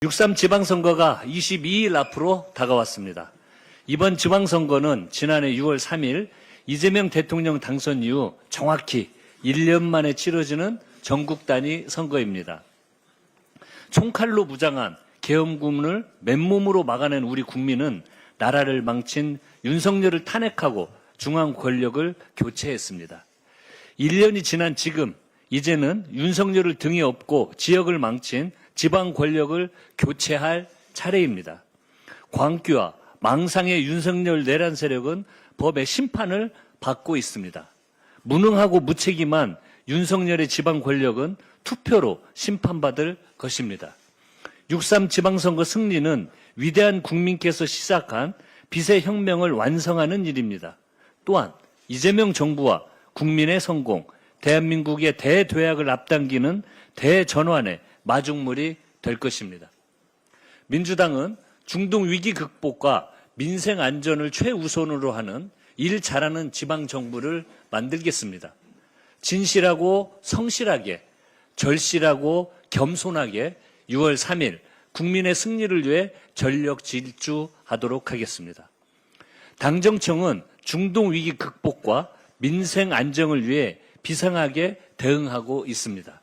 6.3 지방선거가 22일 앞으로 다가왔습니다. 이번 지방선거는 지난해 6월 3일 이재명 대통령 당선 이후 정확히 1년 만에 치러지는 전국 단위 선거입니다. 총칼로 무장한 계엄군을 맨몸으로 막아낸 우리 국민은 나라를 망친 윤석열을 탄핵하고 중앙 권력을 교체했습니다. 1년이 지난 지금 이제는 윤석열을 등에 업고 지역을 망친 지방 권력을 교체할 차례입니다. 광기와 망상의 윤석열 내란 세력은 법의 심판을 받고 있습니다. 무능하고 무책임한 윤석열의 지방 권력은 투표로 심판받을 것입니다. 6.3 지방선거 승리는 위대한 국민께서 시작한 빛의 혁명을 완성하는 일입니다. 또한 이재명 정부와 국민의 성공, 대한민국의 대도약을 앞당기는 대전환의 마중물이 될 것입니다. 민주당은 중동 위기 극복과 민생 안전을 최우선으로 하는 일 잘하는 지방정부를 만들겠습니다. 진실하고 성실하게, 절실하고 겸손하게 6월 3일 국민의 승리를 위해 전력 질주하도록 하겠습니다. 당정청은 중동 위기 극복과 민생 안정을 위해 비상하게 대응하고 있습니다.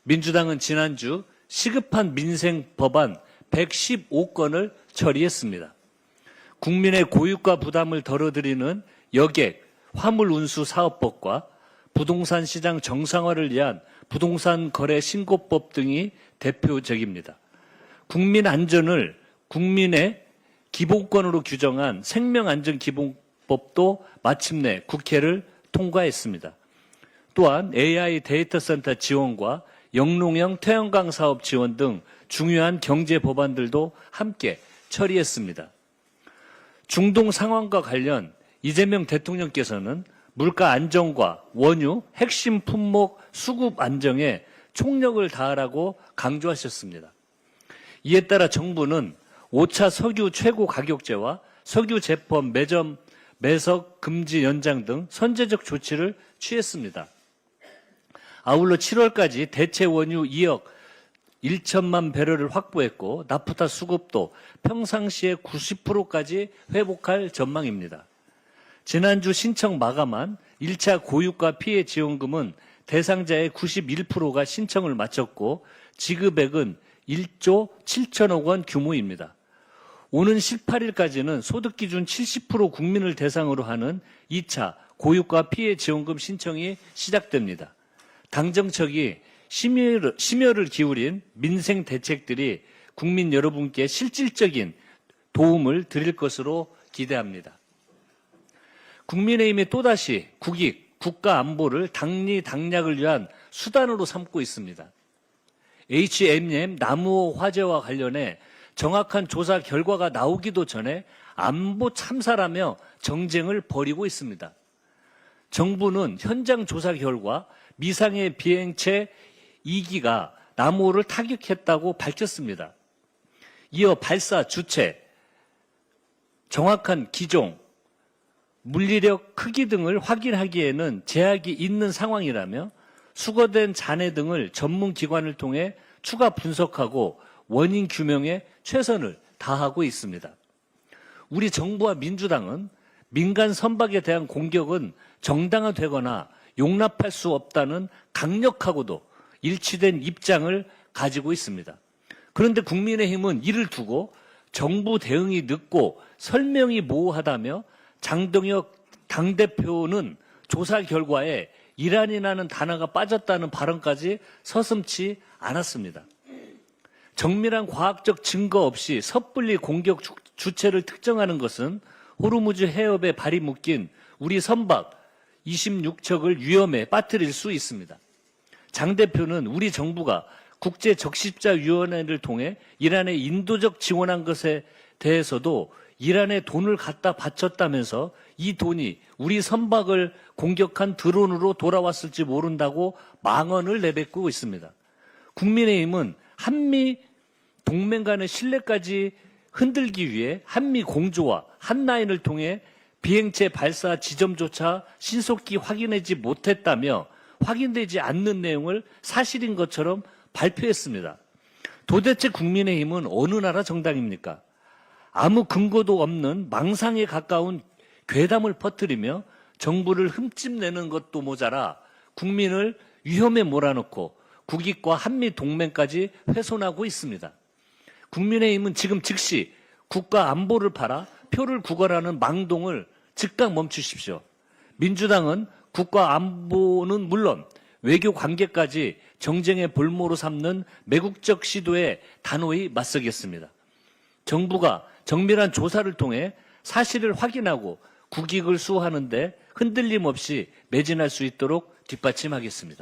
민주당은 지난주 시급한 민생 법안 115건을 처리했습니다. 국민의 고유가 부담을 덜어드리는 여객 화물운수 사업법과 부동산 시장 정상화를 위한 부동산 거래 신고법 등이 대표적입니다. 국민 안전을 국민의 기본권으로 규정한 생명안전기본법도 마침내 국회를 통과했습니다. 또한 AI 데이터 센터 지원과 영농형 태양광 사업 지원 등 중요한 경제 법안들도 함께 처리했습니다. 중동 상황과 관련 이재명 대통령께서는 물가 안정과 원유, 핵심 품목 수급 안정에 총력을 다하라고 강조하셨습니다. 이에 따라 정부는 5차 석유 최고 가격제와 석유 제품 매석 금지 연장 등 선제적 조치를 취했습니다. 아울러 7월까지 대체 원유 2억 1천만 배럴을 확보했고 나프타 수급도 평상시의 90%까지 회복할 전망입니다. 지난주 신청 마감한 1차 고유가 피해 지원금은 대상자의 91%가 신청을 마쳤고 지급액은 1조 7천억 원 규모입니다. 오는 18일까지는 소득기준 70% 국민을 대상으로 하는 2차 고유가 피해 지원금 신청이 시작됩니다. 당정청이 심혈을 기울인 민생 대책들이 국민 여러분께 실질적인 도움을 드릴 것으로 기대합니다. 국민의힘이 또다시 국익, 국가 안보를 당리당략을 위한 수단으로 삼고 있습니다. HMM 나무호 화재와 관련해 정확한 조사 결과가 나오기도 전에 안보 참사라며 정쟁을 벌이고 있습니다. 정부는 현장 조사 결과 미상의 비행체 2기가 나무호를 타격했다고 밝혔습니다. 이어 발사 주체, 정확한 기종, 물리력 크기 등을 확인하기에는 제약이 있는 상황이라며 수거된 잔해 등을 전문기관을 통해 추가 분석하고 원인 규명에 최선을 다하고 있습니다. 우리 정부와 민주당은 민간 선박에 대한 공격은 정당화되거나 용납할 수 없다는 강력하고도 일치된 입장을 가지고 있습니다. 그런데 국민의힘은 이를 두고 정부 대응이 늦고 설명이 모호하다며 장동혁 당대표는 조사 결과에 이란이라는 단어가 빠졌다는 발언까지 서슴지 않았습니다. 정밀한 과학적 증거 없이 섣불리 공격 주체를 특정하는 것은 호르무즈 해협에 발이 묶인 우리 선박 26척을 위험에 빠뜨릴 수 있습니다. 장 대표는 우리 정부가 국제적십자위원회를 통해 이란에 인도적 지원한 것에 대해서도 이란에 돈을 갖다 바쳤다면서 이 돈이 우리 선박을 공격한 드론으로 돌아왔을지 모른다고 망언을 내뱉고 있습니다. 국민의힘은 한미 동맹 간의 신뢰까지 흔들기 위해 한미 공조와 한라인을 통해 비행체 발사 지점조차 신속히 확인하지 못했다며 확인되지 않는 내용을 사실인 것처럼 발표했습니다. 도대체 국민의힘은 어느 나라 정당입니까? 아무 근거도 없는 망상에 가까운 괴담을 퍼뜨리며 정부를 흠집내는 것도 모자라 국민을 위험에 몰아넣고 국익과 한미 동맹까지 훼손하고 있습니다. 국민의힘은 지금 즉시 국가 안보를 팔아 표를 구걸하는 망동을 즉각 멈추십시오. 민주당은 국가 안보는 물론 외교 관계까지 정쟁의 볼모로 삼는 매국적 시도에 단호히 맞서겠습니다. 정부가 정밀한 조사를 통해 사실을 확인하고 국익을 수호하는 데 흔들림 없이 매진할 수 있도록 뒷받침하겠습니다.